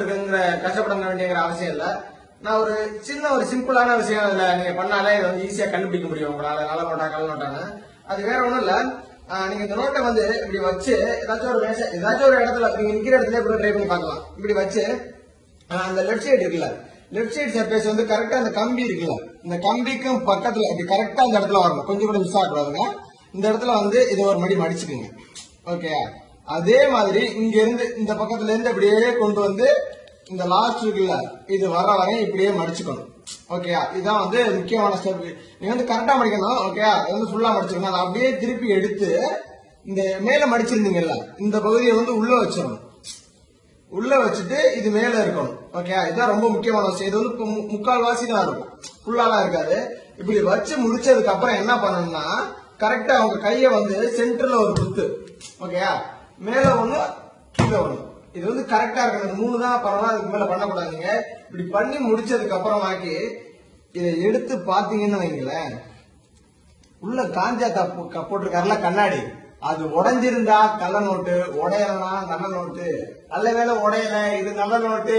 இருக்குங்கிற கஷ்டப்பட வேண்டியங்கிற அவசியம் இல்ல. நான் ஒரு சின்ன ஒரு சிம்பிளான விஷயம் அதுல நீங்க பண்ணாலே இதை வந்து ஈஸியா கண்டுபிடிக்க முடியும் உங்களால. நல்ல நோட்டா கள்ள நோட்டான்னு அது வேற ஒண்ணும் இல்ல. நீங்க இந்த நோட்டை வந்து இப்படி வச்சு ஏதாச்சும் ஒரு இடத்துல நீங்க நிக்கிற இடத்துல இப்படி ட்ரை பண்ணி பார்க்கலாம். இப்படி வச்சு அந்த லெஃப்ட் சைடு இருக்குல்ல, லெஃப்ட் சைடு சர்ஃபேஸ் வந்து கரெக்டா அந்த கம்பி இருக்குல்ல, இந்த கம்பிக்கும் பக்கத்துல இப்படி கரெக்டா அந்த இடத்துல வரணும். கொஞ்சம் கூட மிஸ் ஆகக்கூடாதுங்க. இந்த இடத்துல வந்து இதை ஒரு மடி மடிச்சுக்குங்க. ஓகே, அதே மாதிரி இங்க இருந்து இந்த பக்கத்துல இருந்து அப்படியே கொண்டு வந்து இந்த லாஸ்ட் இருக்குல்ல இது வர வரையும் இப்படியே மடிச்சுக்கணும். ஓகேயா, இதுதான் வந்து முக்கியமான ஸ்டெப். நீங்க வந்து கரெக்டா மடிக்கணும். ஓகேயா, அது வந்து ஃபுல்லா மடிச்சிருக்கணும். அதை அப்படியே திருப்பி எடுத்து இந்த மேல மடிச்சிருந்தீங்கல்ல இந்த பகுதியை வந்து உள்ள வச்சிடணும். உள்ள வச்சுட்டு இது மேல இருக்கணும். ஓகே, இதுதான் ரொம்ப முக்கியமான விஷயம். இது வந்து முக்கால்வாசி தான் இருக்கும், ஃபுல்லாலாம் இருக்காது. இப்படி வச்சு முடிச்சதுக்கு அப்புறம் என்ன பண்ணணும்னா கரெக்டா உங்க கைய வந்து சென்டர்ல ஒரு குத்து. ஓகேயா, மேல ஒண்ணு கீழே ஒண்ணு. இது வந்து கரெக்டா இருக்கணும். 3 தான் பண்ணணும், அதுக்கு மேல பண்ணக்கூடாதுங்க. இப்படி பண்ணி முடிச்சதுக்கு அப்புறமாக்கி இதை எடுத்து பாத்தீங்கன்னு வைங்களேன், உள்ள காஞ்சா போட்டிருக்காருல கண்ணாடி, அது உடைஞ்சிருந்தா கள்ள நோட்டு, உடையலனா நல்ல நோட்டு. நல்ல வேலை உடையல, இது நல்ல நோட்டு.